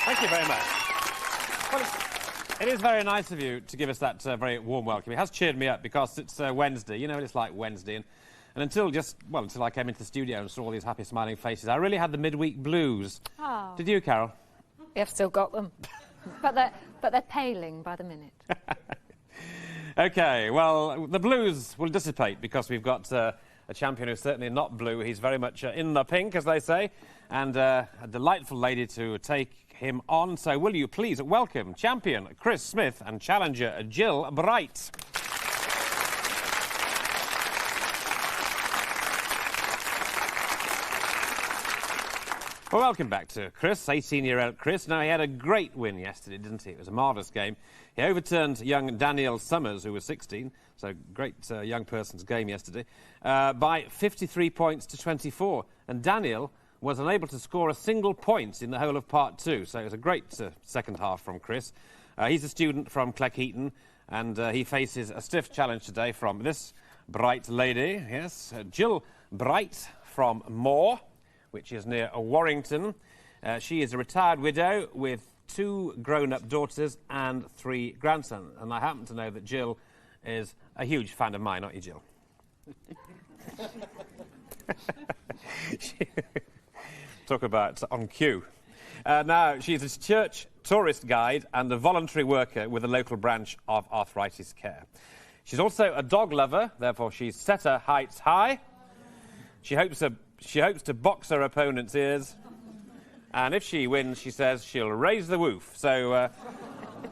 Thank you very much. Well, it is very nice of you to give us that very warm welcome. It has cheered me up because it's Wednesday. You know what it's like Wednesday. And until I came into the studio and saw all these happy, smiling faces, I really had the midweek blues. Oh. Did you, Carol? I've still got them. but they're paling by the minute. OK, well, the blues will dissipate because we've got a champion who's certainly not blue. He's very much in the pink, as they say, and a delightful lady to take him on. So will you please welcome champion Chris Smith and challenger Jill Bright. Well, welcome back to Chris, 18-year-old Chris. Now, he had a great win yesterday, didn't he? It was a marvellous game. He overturned young Daniel Summers, who was 16, so great young person's game yesterday, by 53 points to 24. And Daniel was unable to score a single point in the whole of part two, so it was a great second half from Chris. He's a student from Cleckheaton, and he faces a stiff challenge today from this bright lady, yes, Jill Bright from Moore, which is near Warrington. She is a retired widow with 2 grown-up daughters and 3 grandsons. And I happen to know that Jill is a huge fan of mine, aren't you, Jill? Talk about on cue. Now, she's a church tourist guide and a voluntary worker with a local branch of arthritis care. She's also a dog lover, therefore she's set her heights high. She hopes to box her opponent's ears, and if she wins, she says she'll raise the woof. So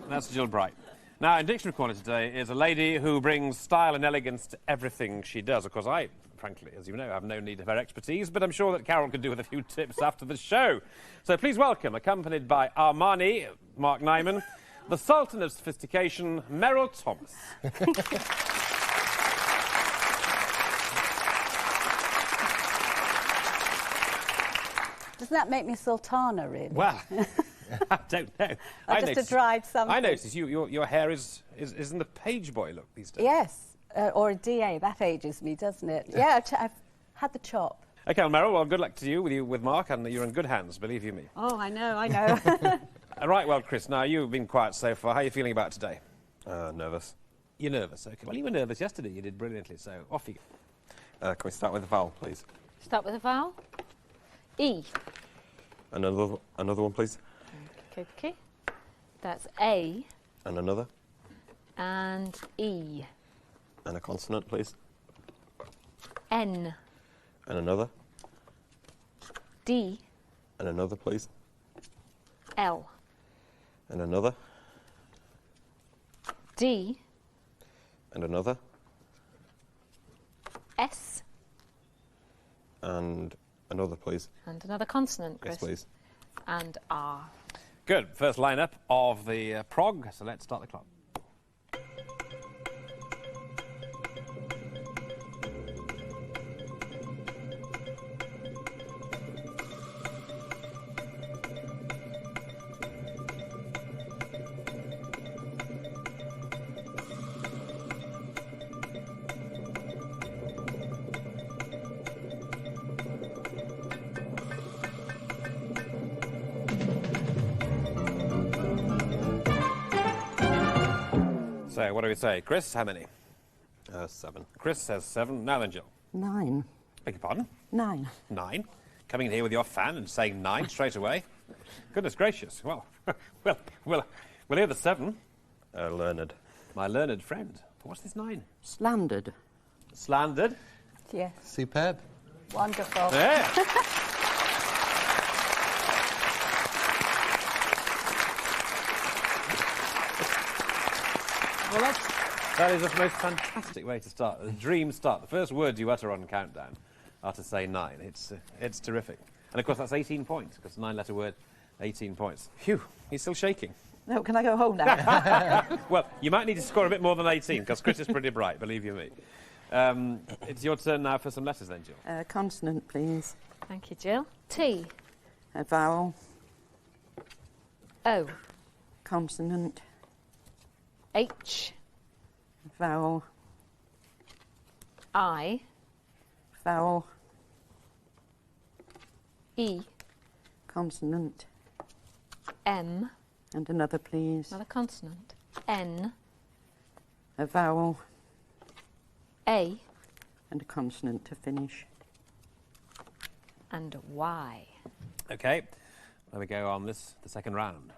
that's Jill Bright. Now, in Dictionary Corner today is a lady who brings style and elegance to everything she does. Of course, I, frankly, as you know, have no need of her expertise, but I'm sure that Carol could do with a few tips after the show. So please welcome, accompanied by Armani, Mark Nyman, the Sultan of Sophistication, Meryl Thomas. Doesn't that make me Sultana, really? Well, I don't know. Just to drive something. I notice your hair is in the page boy look these days. Yes, or a DA. That ages me, doesn't it? Yeah, I've had the chop. OK, well, Meryl, well, good luck to you with Mark, and you're in good hands, believe you me. Oh, I know. Right, well, Chris, now, you've been quiet so far. How are you feeling about today? Nervous. You're nervous, OK. Well, you were nervous yesterday. You did brilliantly, so off you go. Can we start with the vowel, please? Start with a vowel. E. Another one, please. Okay. That's A. And another. And E. And a consonant, please. N. And another. D. And another, please. L. And another. D. And another. S. And another, please. And another consonant, Chris. Yes, please. And R. Good. First lineup of the prog, so let's start the clock. So, what do we say? Chris, how many? 7. Chris says 7. Now then, Jill. 9. Beg your pardon? 9. 9. Coming in here with your fan and saying 9 straight away. Goodness gracious. Well, we'll hear the 7. Learned. My learned friend. What's this 9? Slandered. Slandered. Yes. Superb. Wonderful. Yeah. Well, that is the most fantastic way to start. A dream start. The first words you utter on countdown are to say 9. It's terrific. And of course that's 18 points, because 9-letter word, 18 points. Phew, he's still shaking. No, can I go home now? Well, you might need to score a bit more than 18, because Chris is pretty bright, believe you me. It's your turn now for some letters then, Jill. Consonant, please. Thank you, Jill. T. A vowel. O. Consonant. H. Vowel. I. Vowel. E. Consonant. M. And another, please. Another consonant. N. A vowel A. and a consonant to finish. And Y. OK, there we go on the second round.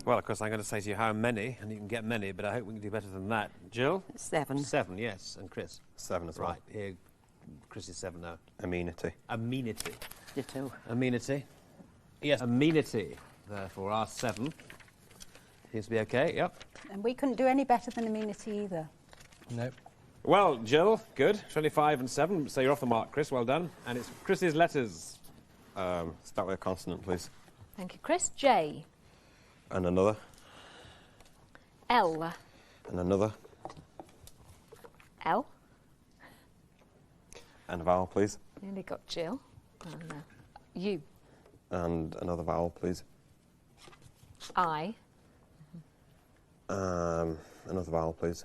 Well, of course, I'm going to say to you how many, and you can get many, but I hope we can do better than that. Jill? 7. 7, yes. And Chris? 7 as well. Right, here, Chris is 7 now. Amenity. Amenity. Ditto. Amenity. Yes, amenity, therefore, our 7. Seems to be OK, yep. And we couldn't do any better than amenity either. Nope. Well, Jill, good. 25 and 7, so you're off the mark, Chris, well done. And it's Chris's letters. Start with a consonant, please. Thank you, Chris. J. And another. L. And another. L. And a vowel, please. Nearly got Jill. And, U. And another vowel, please. I. Another vowel, please.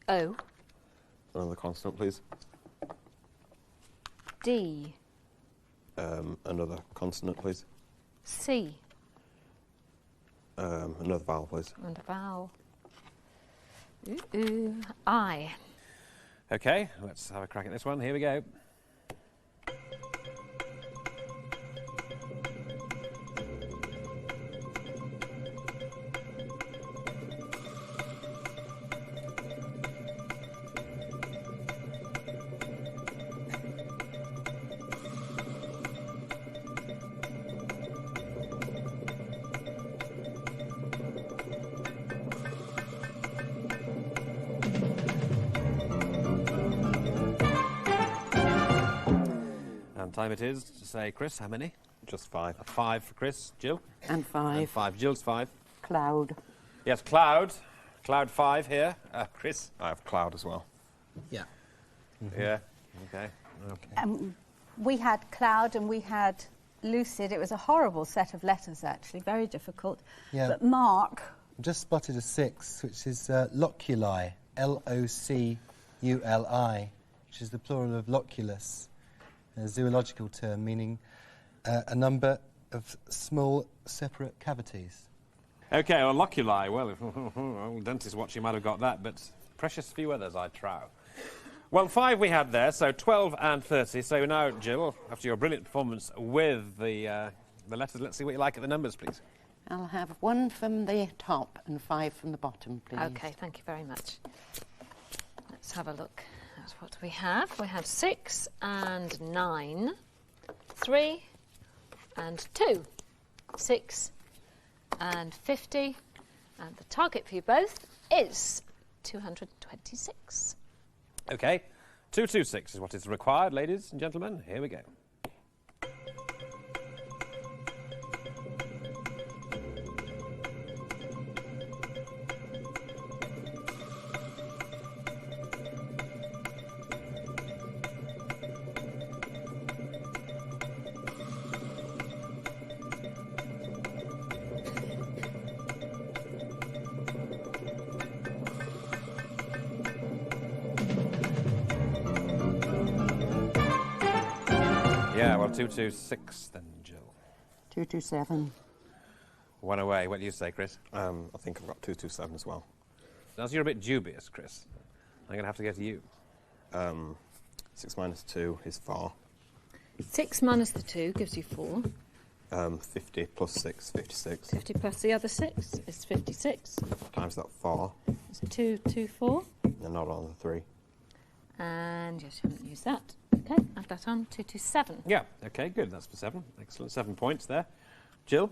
O. Another consonant, please. D. Another consonant, please. C. Another vowel, please. And a vowel. Ooh. I. OK, let's have a crack at this one. Here we go. And time it is to say, Chris, how many? Just 5. A 5 for Chris. Jill? And 5. And 5. Jill's 5. Cloud. Yes, Cloud. Cloud 5 here. Chris? I have cloud as well. Yeah. Yeah. OK. We had cloud and we had lucid. It was a horrible set of letters, actually, very difficult. Yeah. But Mark, Just spotted a 6, which is loculi, L-O-C-U-L-I, which is the plural of loculus, a zoological term meaning a number of small separate cavities. OK, well, loculi. Well, old dentist watching might have got that, but precious few others, I trow. Well, 5 we had there, so 12 and 30. So now, Jill, after your brilliant performance with the letters, let's see what you like at the numbers, please. I'll have 1 from the top and 5 from the bottom, please. OK, thank you very much. Let's have a look at what we have. We have 6 and 9, 3 and 2, 6 and 50, and the target for you both is 226. OK, 226 is what is required, ladies and gentlemen. Here we go. Yeah, well, 226 then, Jill. 227. 1 away. What do you say, Chris? I think I've got 227 as well. As you're a bit dubious, Chris, I'm going to have to go to you. 6 minus 2 is 4. 6 minus the 2 gives you 4. 50 plus 6, 56. 50 plus the other 6 is 56. Times that 4, It's 2, 2, 4. and not on the 3. And yes, you haven't used that. OK, add that on. 227. Yeah, OK, good. That's for 7. Excellent. 7 points there. Jill?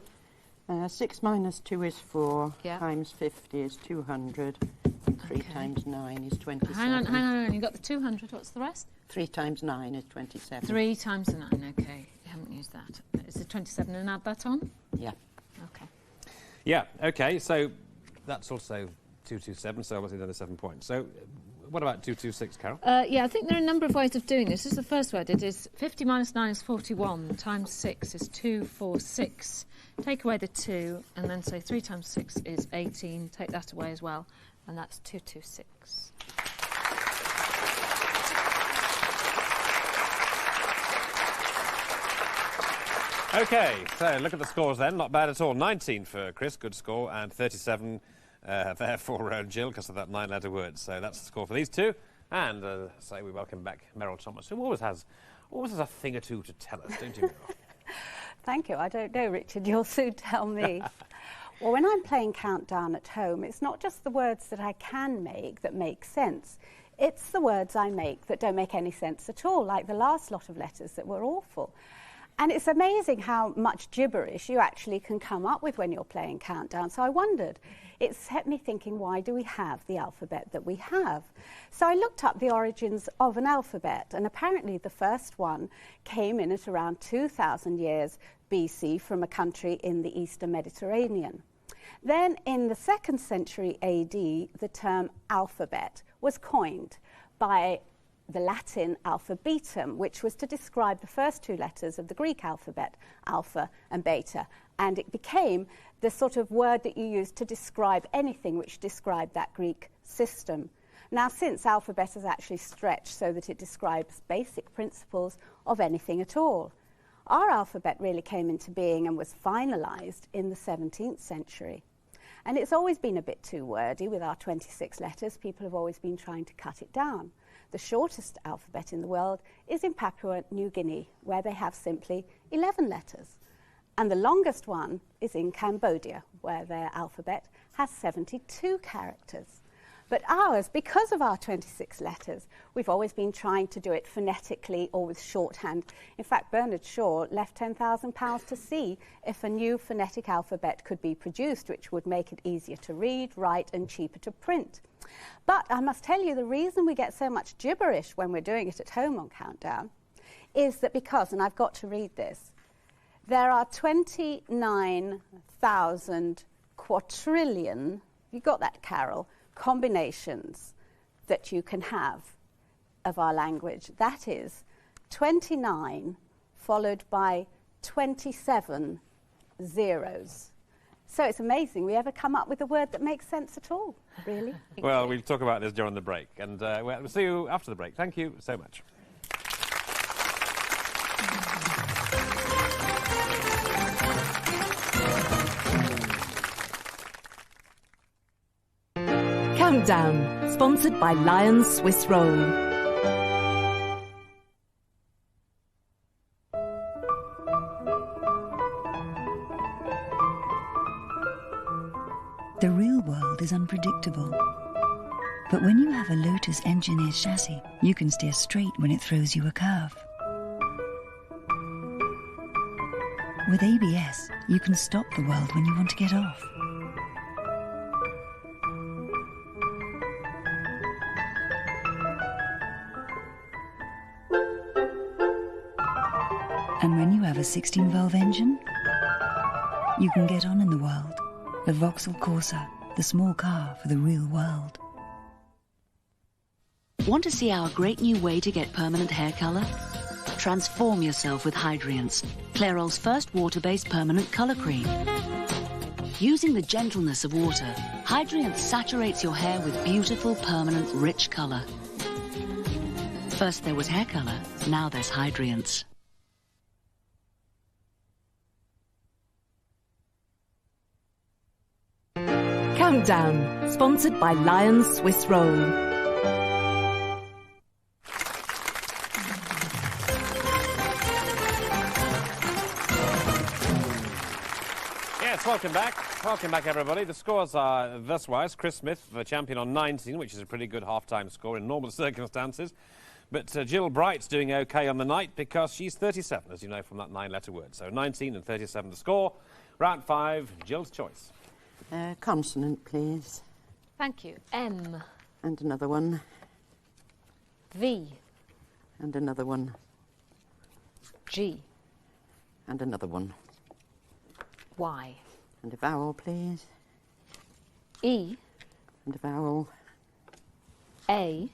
6 minus 2 is 4, Yeah. times 50 is 200, and 3 Okay. times 9 is 27. Hang on. You got the 200. What's the rest? 3 times 9 is 27. 3 times the 9. OK, you haven't used that. Is it 27 and add that on? Yeah. Okay. Yeah, OK, so that's also 227, so obviously another 7 points. So what about 226, Carol? Yeah, I think there are a number of ways of doing this. This is the first way I did is 50 minus 9 is 41, times 6 is 246. Take away the 2, and then say 3 times 6 is 18. Take that away as well, and that's 226. OK, so look at the scores then. Not bad at all. 19 for Chris, good score, and 37 there for Jill because of that 9-letter word. So that's the score for these two. And so we welcome back Meryl Thomas, who always has a thing or two to tell us, don't you, Meryl? Thank you. I don't know, Richard. You'll soon tell me. Well, when I'm playing Countdown at home, it's not just the words that I can make that make sense. It's the words I make that don't make any sense at all, like the last lot of letters that were awful. And it's amazing how much gibberish you actually can come up with when you're playing Countdown. So I wondered, it set me thinking, why do we have the alphabet that we have? So I looked up the origins of an alphabet, and apparently the first one came in at around 2,000 years BC from a country in the Eastern Mediterranean. Then in the 2nd century AD, the term alphabet was coined by the Latin alphabetum, which was to describe the first 2 letters of the Greek alphabet, alpha and beta. And it became the sort of word that you used to describe anything which described that Greek system. Now, since alphabet has actually stretched so that it describes basic principles of anything at all. Our alphabet really came into being and was finalised in the 17th century. And it's always been a bit too wordy with our 26 letters. People have always been trying to cut it down. The shortest alphabet in the world is in Papua New Guinea, where they have simply 11 letters. And the longest one is in Cambodia, where their alphabet has 72 characters. But ours, because of our 26 letters, we've always been trying to do it phonetically or with shorthand. In fact, Bernard Shaw left £10,000 to see if a new phonetic alphabet could be produced, which would make it easier to read, write, and cheaper to print. But I must tell you, the reason we get so much gibberish when we're doing it at home on Countdown is that because, and I've got to read this, there are 29,000 quadrillion, you got that, Carol, combinations that you can have of our language. That is 29 followed by 27 zeros. So it's amazing we ever come up with a word that makes sense at all, really. Well, we'll talk about this during the break, and we'll see you after the break. Thank you so much. Countdown, sponsored by Lions Swiss Roll. The real world is unpredictable. But when you have a Lotus engineered chassis, you can steer straight when it throws you a curve. With ABS, you can stop the world when you want to get off. And when you have a 16-valve engine, you can get on in the world. The Vauxhall Corsa, the small car for the real world. Want to see our great new way to get permanent hair colour? Transform yourself with Hydrience, Clairol's first water-based permanent colour cream. Using the gentleness of water, Hydrience saturates your hair with beautiful, permanent, rich colour. First there was hair colour, now there's Hydrience. Countdown, sponsored by Lions Swiss Roll. Yes, welcome back. Welcome back, everybody. The scores are thus wise. Chris Smith, the champion on 19, which is a pretty good half-time score in normal circumstances. But Jill Bright's doing OK on the night because she's 37, as you know from that 9-letter word. So 19 and 37 the score. Round 5, Jill's choice. Consonant, please. Thank you. M. And another one. V. And another one. G. And another one. Y. And a vowel, please. E. And a vowel. A.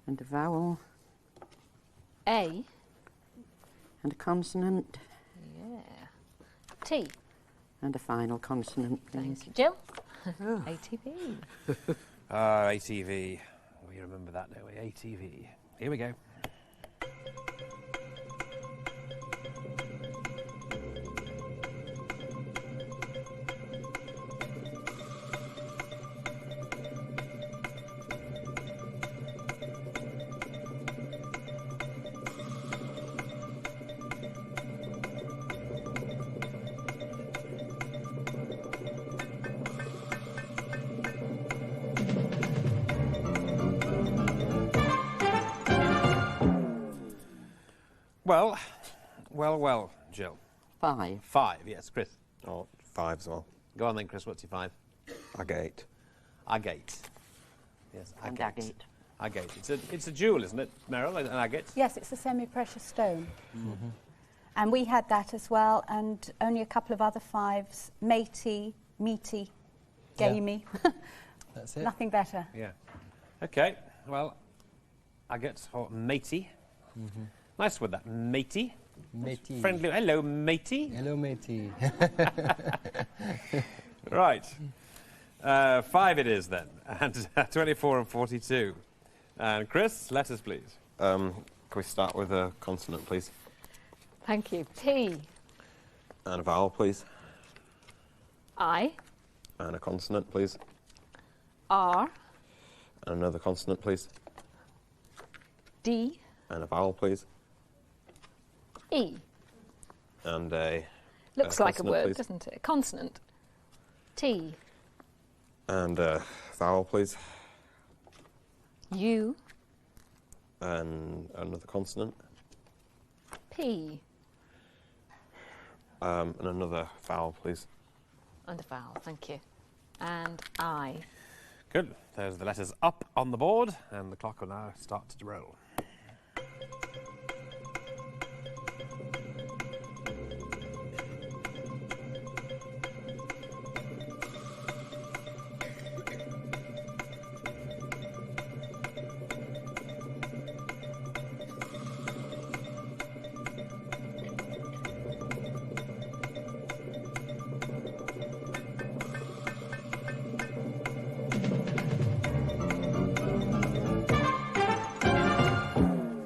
And a vowel. A. And a consonant. Yeah. T. And a final consonant, please. Thank you, Jill. ATV. ATV. We remember that, don't we? ATV. Here we go. Well, Jill. 5. 5, yes, Chris. Oh, 5 as well. Go on then, Chris, what's your 5? Agate. Agate. Yes, And agate. agate. Agate. It's a jewel, isn't it, Meryl, an agate? Yes, it's a semi-precious stone. And we had that as well, and only a couple of other 5s. Matey, meaty, Yeah. gamey. That's it. Nothing better. Yeah. Okay, well, agate or matey. Nice word, that, matey. Matey. Friendly. Hello, matey. Hello, matey. Right. 5 it is then, and 24 and 42. And Chris, letters, please. Can we start with a consonant, please? Thank you. T. And a vowel, please. I. And a consonant, please. R. And another consonant, please. D. And a vowel, please. E. And a Looks like a consonant, word, please. doesn't it? A consonant. T. And a vowel, please. U. And another consonant. P. And another vowel, please. And a vowel, thank you. And I. Good. There's the letters up on the board, and the clock will now start to roll.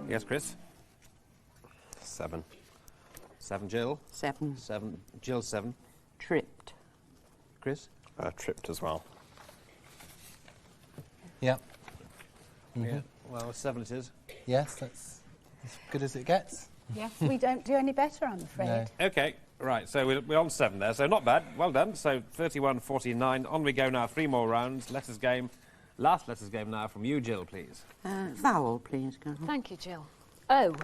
Yes, Chris? 7. 7, Jill. 7. 7, Jill, 7. Tripped. Chris? Tripped as well. Yeah. Yeah. Well, 7 it is. Yes, that's as good as it gets. Yes, we don't do any better, I'm afraid. No. Okay, right, so we're on 7 there, so not bad. Well done. So 31, 49. On we go now, 3 more rounds. Letters game. Last letters game now from you, Jill, please. Vowel, please, girl. Thank you, Jill. O.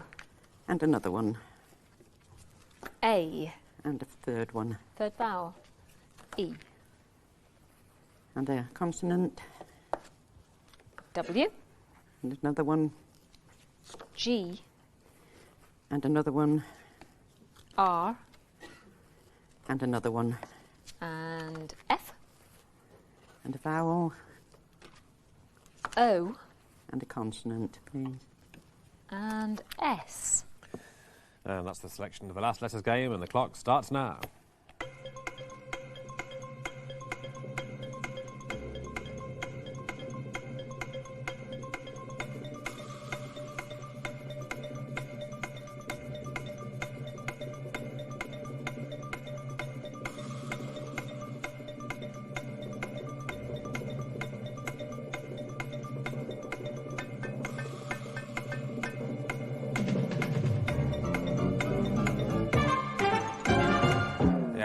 And another one. A. And a third one. Third vowel. E. And a consonant. W. And another one. G. And another one. R. And another one. And F. And a vowel. O. And a consonant, please. And S. And that's the selection of the last letters game, and the clock starts now.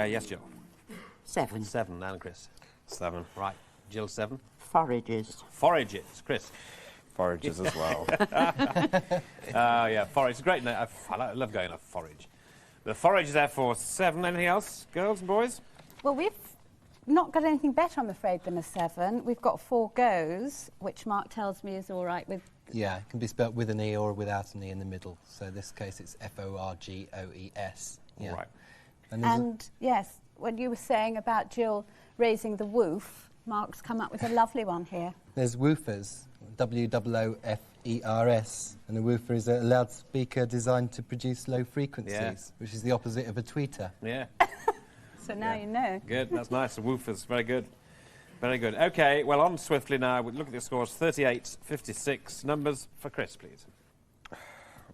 Yes, Jill. 7. 7, and Chris. 7. Right, Jill, 7. Forages. Forages, Chris. Forages as well. Yeah, forage. Great name. I love going on forage. The forage is there for 7. Anything else, girls and boys? Well, we've not got anything better, I'm afraid, than a 7. We've got 4 goes, which Mark tells me is all right with. Yeah, it can be spelt with an E or without an E in the middle. So in this case, it's Forgoes. Yeah. All right. And there's And yes, when you were saying about Jill raising the woof, Mark's come up with a lovely one here. There's woofers, WOOFERS, and a woofer is a loudspeaker designed to produce low frequencies, which is the opposite of a tweeter. Yeah. So now you know. Good, that's nice. The woofers, very good. Very good. OK, well, on swiftly now. We look at the scores, 38-56. Numbers for Chris, please.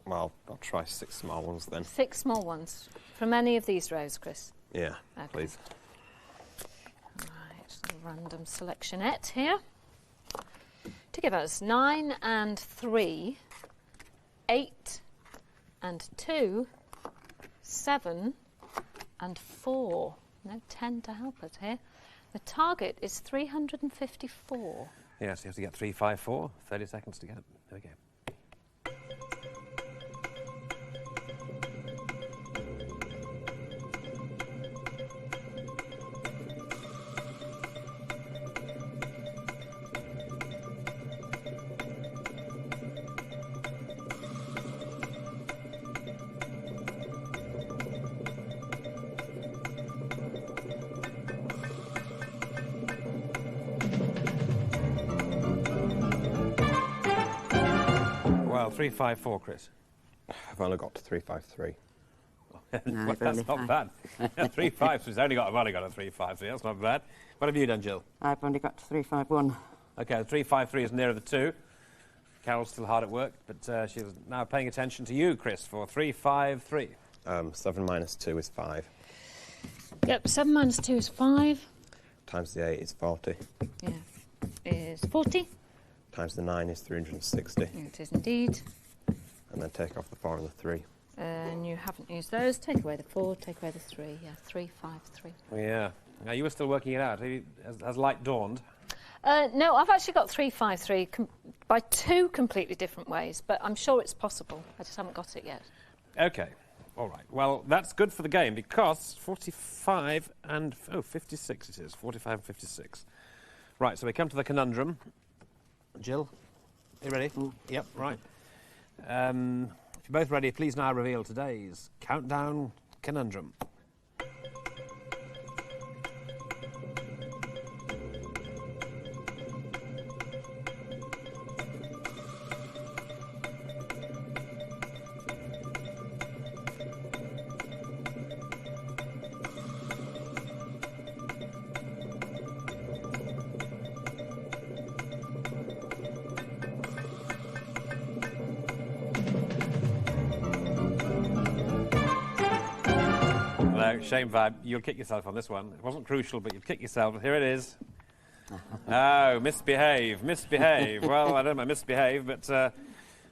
Well, I'll try 6 small ones then. 6 small ones. From any of these rows, Chris? Yeah, Okay. please. Right, a random selectionette here. To give us 9 and 3, 8 and 2, 7 and 4. No 10 to help us here. The target is 354. Yes, you have to get 354. 30 seconds to get it. There we go. Well, 354, Chris. I've only got to 353. No, Well, that's not bad. 353's I've only got a 353. That's not bad. What have you done, Jill? I've only got to 351. OK, the 353 is nearer the 2. Carol's still hard at work, but she's now paying attention to you, Chris, for 353. 7 minus 2 is 5. Yep, 7 minus 2 is 5. Times the 8 is 40. Yeah, is 40. Times the 9 is 360. It is indeed. And then take off the 4 and the 3. And you haven't used those. Take away the 4, take away the 3. Yeah, 353. Yeah. Now, you were still working it out. Has light dawned? No, I've actually got 353 by 2 completely different ways, but I'm sure it's possible. I just haven't got it yet. OK. All right. Well, that's good for the game because 45 and... Oh, 56 it is. 45 and 56. Right, so we come to the conundrum. Jill, are you ready? Yep, right. If you're both ready, please now reveal today's countdown conundrum. No, shame vibe. You'll kick yourself on this one. It wasn't crucial, but you'll kick yourself. Here it is. Oh, misbehave, misbehave. Well, I don't know, misbehave, but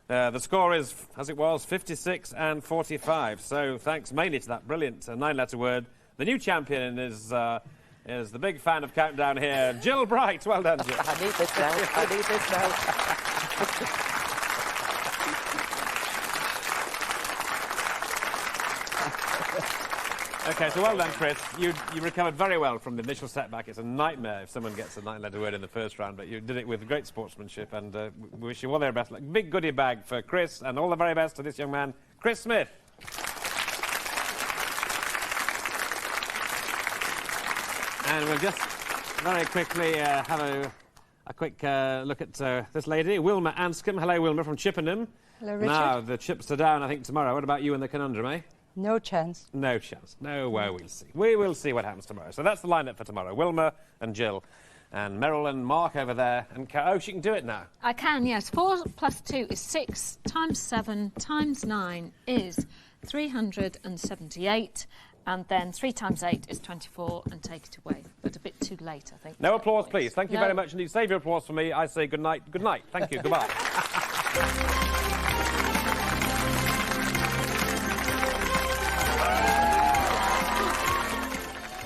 the score is, as it was, 56 and 45. So thanks mainly to that brilliant 9-letter word. The new champion is the big fan of Countdown here, Jill Bright. Well done, Jill. I need this now. I need this now. OK, so well done, Chris. You recovered very well from the initial setback. It's a nightmare if someone gets a 9-letter word in the first round, but you did it with great sportsmanship, and we wish you all the very best. Big goodie bag for Chris, and all the very best to this young man, Chris Smith. And we'll just very quickly have a quick look at this lady, Wilma Anscombe. Hello, Wilma, from Chippenham. Hello, Richard. Now, the chips are down, I think, tomorrow. What about you and the conundrum, eh? No chance. No chance. No, well, we'll see. We will see what happens tomorrow. So that's the lineup for tomorrow. Wilma and Jill. And Meryl and Mark over there. And oh, she can do it now. I can, yes. 4 plus 2 is 6, times 7 times 9 is 378. And then 3 times 8 is 24, and take it away. But a bit too late, I think. No applause, please. Thank you No. very much indeed. Save your applause for me. I say good night. Good night. Thank you. Goodbye.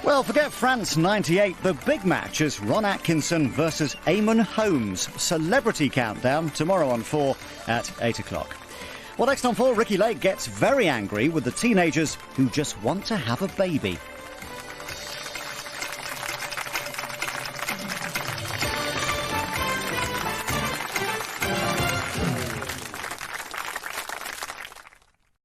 Well, forget France 98. The big match is Ron Atkinson versus Eamon Holmes. Celebrity Countdown tomorrow on 4 at 8 o'clock. Well, next on 4, Ricky Lake gets very angry with the teenagers who just want to have a baby.